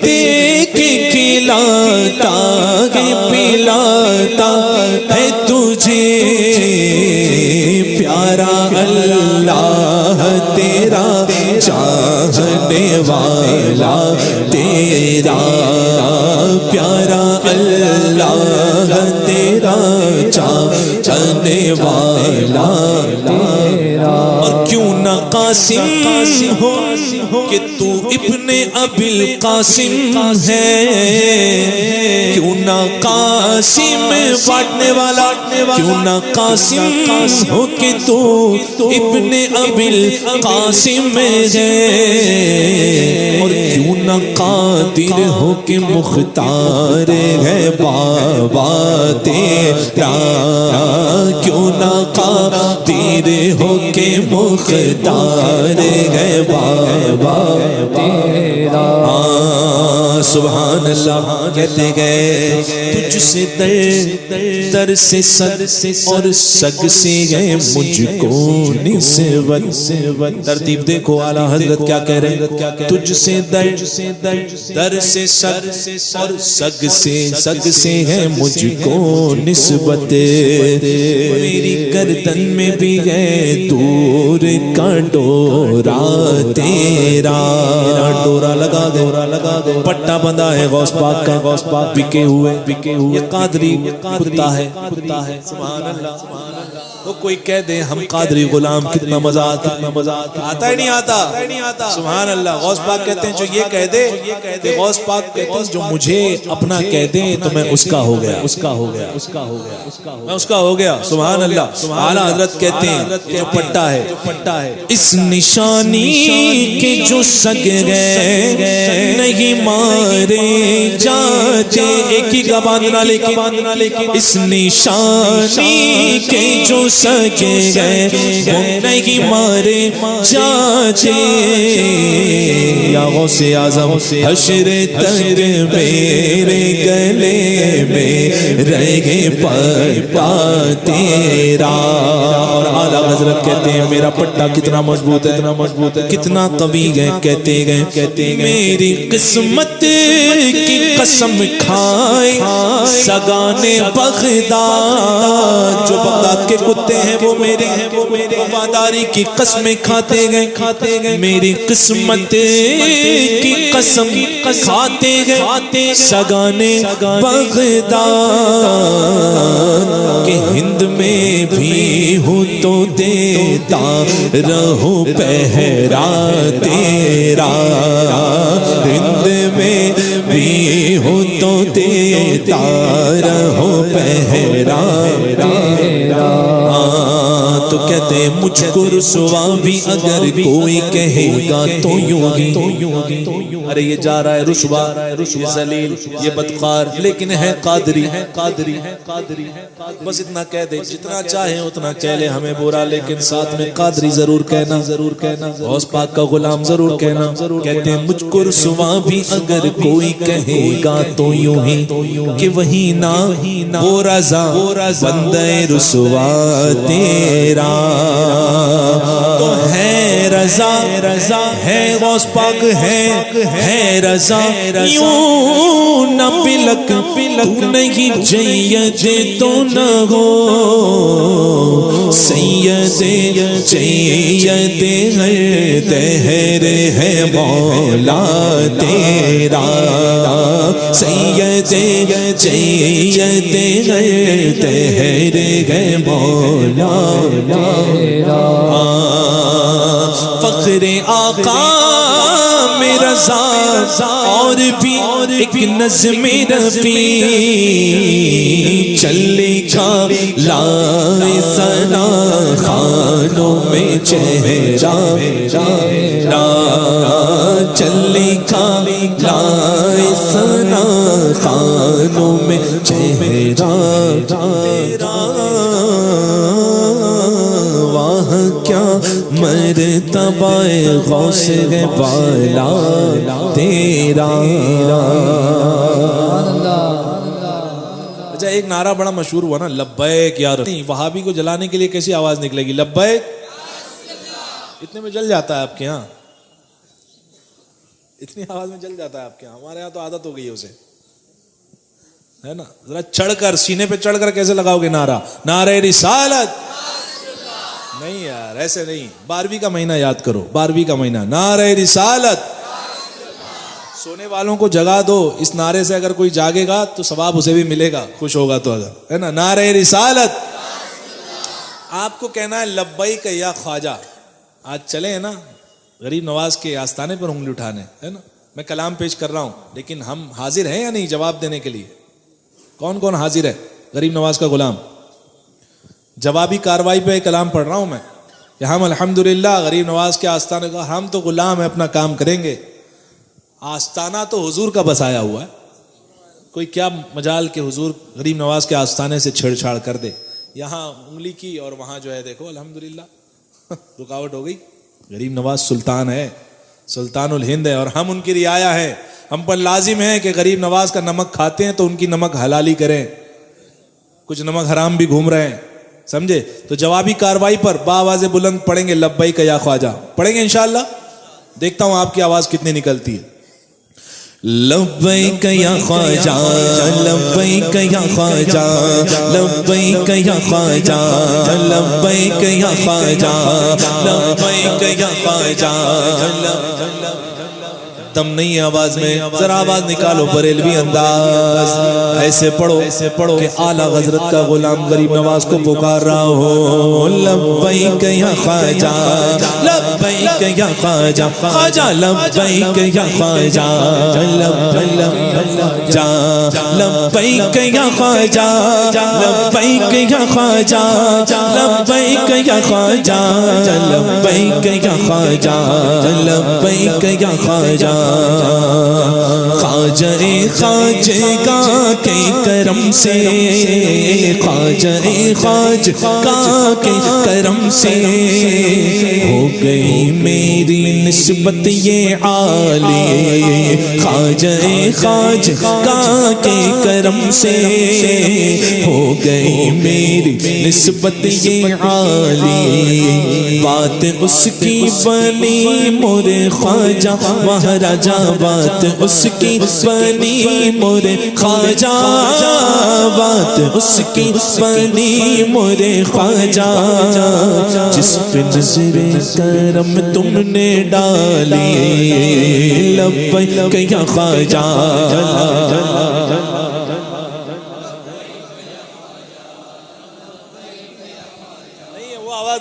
دے کے کھلاتا ہے پلاتا ہے تجھے، پیارا اللہ تیرا چاہنے والا تیرا، پیارا اللہ تیرا چاہنے والا تیرا۔ اور کیوں نہ قاسم ہو کہ تو ابن ابی القاسم ہے، کیوں نہ قاسم بانٹنے والا، کیوں نہ قاسم ہو کہ تو ابن ابی القاسم ہے، اور کیوں نہ قادر ہو کہ مختار ہے بابا تیرا، کیوں نہ قادر ہو کہ مختار ہے بابا تیرا۔ سبحان اللہ۔ کہتے گئے تجھ سے در سے سگ اور سگ سے ہے مجھ کو نسبت۔ ترتیب دیکھو اعلیٰ حضرت کیا کہہ رہے ہیں، تجھ سے در سے سگ اور سگ سے ہے مجھ کو نسبت، میری گردن میں بھی ہے دور کا ڈورا تیرا، ڈورا لگا دو پٹا بندھا ہے غوث پاک کا، غوث پاک بکے ہوئے یہ قادری کتا ہے۔ سبحان اللہ۔ تو کوئی کہہ دے ہم قادری غلام، کتنا مزہ آتا ہے ہی نہیں آتا۔ سبحان اللہ۔ غوث پاک کہتے ہیں جو یہ کہہ دے کہ غوث پاک کہتے ہیں جو مجھے اپنا کہہ دے تو میں اس کا ہو گیا، میں اس کا ہو گیا۔ سبحان اللہ۔ اعلیٰ حضرت کہتے ہیں جو پٹا ہے اس نشانی کے جو سگ گئے نہیں مارے جاتے، ایک ہی کا باندھنا لیکن اس نشانی کے جو سگے گئے وہ نہیں مارے جاتے، یا غوث اعظم حشر تک میرے گلے میں رہے پٹا تیرا۔ اور اعلیٰ حضرت کہتے ہیں میرا پٹا کتنا مضبوط ہے، کتنا قوی ہے، کہتے گئے میری قسمت کی قسم کھائے سگانے بغداد، جو بغداد کے کتے ہیں وہ میری وفاداری کی قسمیں کھاتے گئے، میری قسمت کی قسم کھاتے گئے سگانے بغداد، کہ ہند میں بھی ہوں تو دیتا رہو پہرا تیرا، ہند میں بھی ہوں تو دیتا رہو پہرا تیرا۔ تو کہتے ہیں مجھ کو رسوا بھی اگر کوئی کہے گا تو یوں ہی، ارے یہ جا رہا ہے رسوا، یہ ذلیل، یہ بدکار، لیکن ہے قادری، بس اتنا کہہ دے، جتنا چاہے اتنا کہہ لے، ہمیں برا لیکن ساتھ میں قادری ضرور کہنا، غوث پاک کا غلام ضرور کہنا۔ کہتے ہیں مجھ کو رسوا بھی اگر کوئی کہے گا تو یوں ہی، کہ وہی نہ وہ رضا بندے رسوا تیرا، ہے رضا ہے غوث پاک ہے رضا یوں نہ پلک تو نہیں سید تو نہ ہو سید ہر دہر ہے مولا تیرا سید ہر دہر ہے مولا تیرا فخر آقا میں رضا اور بھی ایک نظم رفیع چلے گا لائے ثنا خانوں میں چہرہ چلے گا لائے ثنا خانوں میں چہرہ واہ کیا مرتبہ غوث ہے بالا تیرا. اچھا ایک نعرہ بڑا مشہور ہوا نا لبیک یا رسول. وہابی کو جلانے کے لیے کیسی آواز نکلے گی؟ لبیک. اتنے میں جل جاتا ہے آپ کے ہاں؟ اتنی آواز میں جل جاتا ہے آپ کے ہاں؟ ہمارے یہاں تو عادت ہو گئی ہے اسے، ہے نا. ذرا چڑھ کر سینے پہ چڑھ کر کیسے لگاؤ گے نعرہ؟ نعرہ رسالت. نہیں یار ایسے نہیں. 12ویں کا مہینہ یاد کرو، 12ویں کا مہینہ نعرہ رسالت. سونے والوں کو جگا دو اس نعرے سے، اگر کوئی جاگے گا تو ثواب اسے بھی ملے گا، خوش ہوگا تو، اگر ہے نا. نعرہ رسالت. آپ کو کہنا ہے لبیک یا خواجہ. آج چلے ہیں نا غریب نواز کے آستانے پر انگلی اٹھانے، ہے نا. میں کلام پیش کر رہا ہوں لیکن ہم حاضر ہیں یا نہیں جواب دینے کے لیے؟ کون کون حاضر ہے؟ غریب نواز کا غلام. جوابی کاروائی پہ کلام پڑھ رہا ہوں میں کہ ہم الحمدللہ غریب نواز کے آستانے کا، ہم تو غلام ہیں، اپنا کام کریں گے. آستانہ تو حضور کا بسایا ہوا ہے، کوئی کیا مجال کہ حضور غریب نواز کے آستانے سے چھیڑ چھاڑ کر دے. یہاں انگلی کی اور وہاں جو ہے دیکھو الحمدللہ رکاوٹ ہو گئی. غریب نواز سلطان ہے، سلطان الہند ہے، اور ہم ان کی رعایا ہیں. ہم پر لازم ہے کہ غریب نواز کا نمک کھاتے ہیں تو ان کی نمک حلالی کریں. کچھ نمک حرام بھی گھوم رہے ہیں، سمجھے؟ تو جوابی کاروائی پر بآواز بلند پڑھیں گے لبیک یا خواجہ. پڑھیں گے انشاءاللہ. دیکھتا ہوں آپ کی آواز کتنی نکلتی ہے. لبیک یا خواجہ لبیک یا خواجہ لبیک یا خواجہ لبیک یا خواجہ لبیک یا خواجہ. دم نہیں ہے آواز میں، ذرا آواز نکالو بریلوی انداز. ایسے پڑھو کہ اعلیٰ حضرت کا غلام غریب نواز کو پکار رہا ہو. لبیک یا خواجہ لبیک یا خواجہ خواجہ لبیک یا خواجہ لبیک یا خواجہ لبیک یا خواجہ لبیک یا خواجہ لبیک یا خواجہ لبیک یا خواجہ. خواجہ خواجہ کے کرم سے خواجہ خواجہ کے کرم سے ہو گئی میری نسبت یہ عالی. خواجہ خواجہ کے کرم سے ہو گئی میری نسبت یہ عالی. بات اس کی بنی مورے خواجہ مہاراجہ، بات اس کی بنی مورے خواجہ، بات اس کی بنی مورے خواجہ. جس پہ نظر کرم تم نے ڈالی لبیک یا خواجہ.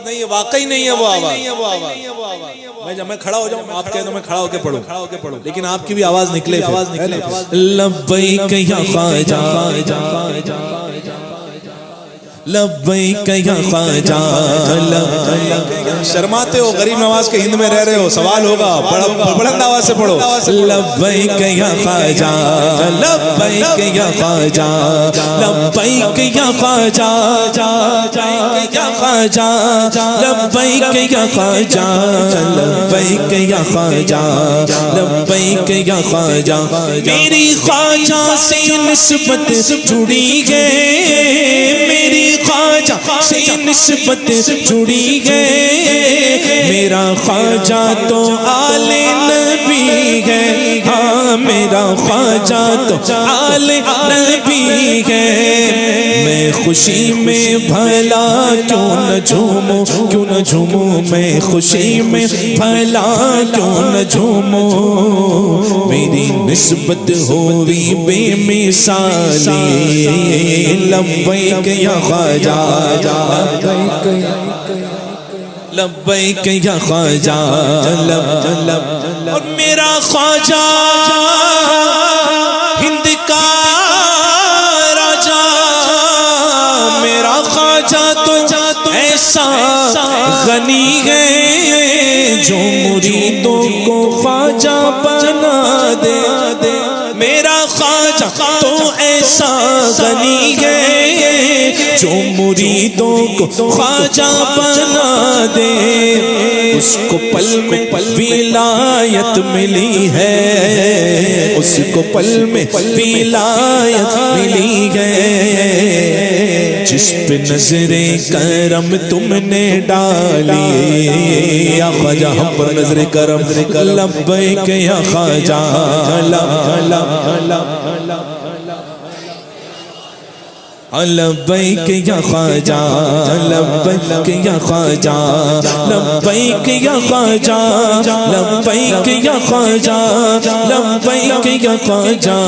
نہیں ہے واقعی نہیں ہے وہ آواز. جب میں کھڑا ہو جاؤں آپ کہہ دو میں کھڑا ہو کے پڑھوں، لیکن آپ کی بھی آواز نکلے. لبیک یا خواجہ لبیک یا خواجہ. شرماتے ہو غریب نواز کے ہند میں رہ رہے ہو، سوال ہوگا، بلند آواز سے پڑھو. لبیک یا خواجہ لبیک یا خواجہ لبیک یا خواجہ یا خواجہ لبیک یا خواجہ لبیک یا خواجہ لبیک یا خواجہ. میری خواجہ سے نسبت جڑی ہے، میری خواجہ سے نسبت جڑی ہے، میرا خواجہ تو آل نبی ہے، ہاں میرا خواجہ تو آل نبی ہے۔ میں خوشی میں بھلا کیوں نہ جھوموں، کیوں نہ جھوموں، میں خوشی میں بھلا کیوں نہ جھوموں، میری نسبت ہوئی بے مثالی، لبیک یا خواجہ، لبیک یا خواجہ، اور میرا خواجہ ہند کا راجا، میرا خواجہ تو ایسا غنی ہے جو مریدوں کو خواجہ بنا دے، میرا خواجہ تو ایسا غنی ہے جو مریدوں کو خواجہ بنا دے، اس کو پل میں ولایت ملی ہے، اس کو پل میں ولایت ملی ہے، جس پہ نظر کرم تم نے ڈالی، یا خواجہ ہم پر نظر کرم، لبیک یا خواجہ، لبیک یا خواجہ، لبیک یا خواجہ، لبیک یا خواجہ، لبیک یا خواجہ، لبیک یا خواجہ،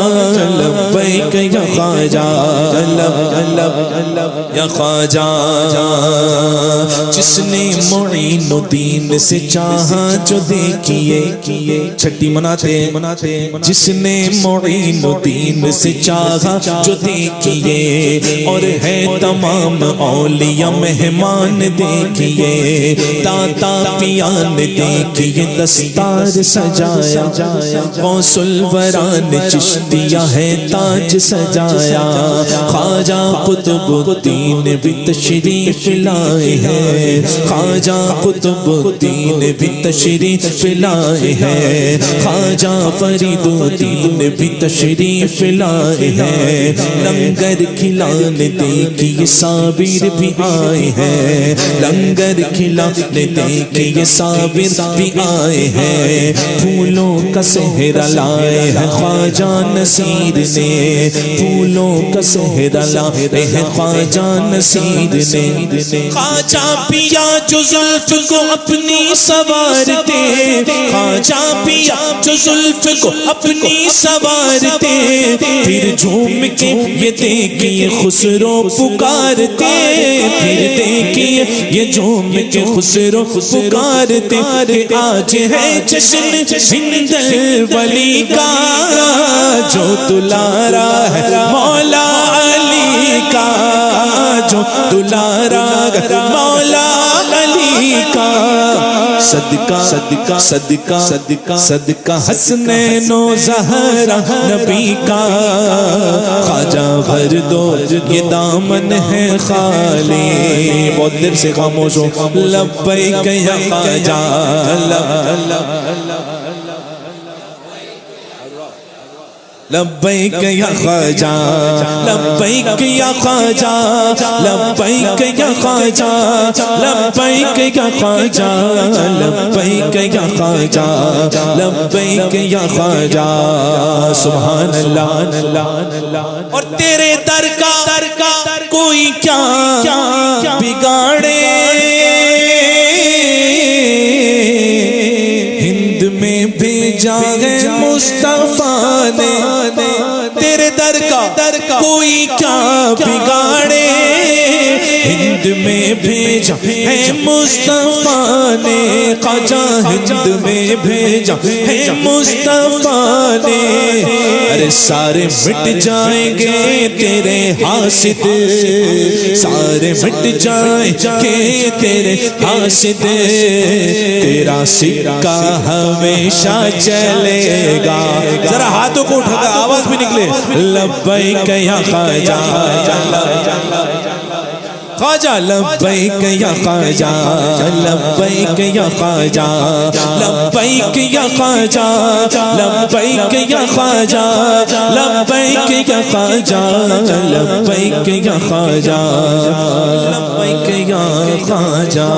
لبیک یا خواجہ، یا خواجہ، جس نے معین الدین سے چاہا جو دیکھیے، چھٹی مناتے، جس نے معین الدین سے چاہا جو دیکھیے، اور ہے تمام اولیاء مہمان دیکھیے، داتا پیان دیکھیے دستار سجایا، غوث الورا نے چشتیہ ہے تاج سجایا، خواجہ قطب الدین بھی تشریف لائے ہیں، خواجہ قطب الدین بھی تشریف لائے ہیں، خواجہ فرید الدین بھی تشریف لائے ہیں، لنگر کھلانے دیکھیے صابر بھی آئے ہیں، لنگر کھلانے دیکھیے صابر بھی آئے ہیں، پھولوں کا صحرا لائے ہیں خواجہ نصیر نے، پھولوں کا صحرا لائے ہیں خواجہ نصیر نے، خواجہ پیا جو زلف کو اپنی سوارتے، خواجہ پیا جو زلف کو اپنی سوارتے، پھر جھوم کے یہ دیکھیے خسرو پکارتے، پھر دیکھیے یہ جھوم کے خسرو پکارتے، آج ہے جشن ہند ولی کا جو دلارا ہے مولا علی کا، جو دلارا مولا علی کا، صدقہ صدقہ صدقہ صدقہ صدقہ حسنین و زہرا نبی کا، خواجہ بھر دو یہ دامن ہے خالی، بہت دیر سے خاموش ہو، لبیک یا خواجہ، لبیک یا خواجہ، لبیک یا خواجہ، لبیک یا خواجہ، لبیک یا خواجہ، لبیک یا خواجہ، لبیک یا خواجہ، سبحان اللہ۔ اور تیرے در کا کوئی کیا بگاڑے، ہند میں بھیجا ہے مصطفیٰ نے، تیرے در کا کوئی کیا بگاڑے، ہند میں بھیجا ہے مصطفیٰ نے، خواجہ ہند میں بھیجا ہے مصطفیٰ نے، ارے سارے مٹ جائیں گے تیرے حاسد، سارے مٹ جائیں گے تیرے حاسد، تیرا سکہ ہمیشہ چلے گا، ذرا ہاتھوں کو اٹھا کر آواز بھی نکلے، لبیک یا خواجہ، خواجہ لبیک یا خواجہ لبیک یا خواجہ لبیک یا خواجہ لبیک یا خواجہ لبیک یا خواجہ لبیک یا خواجہ لبیک یا خواجہ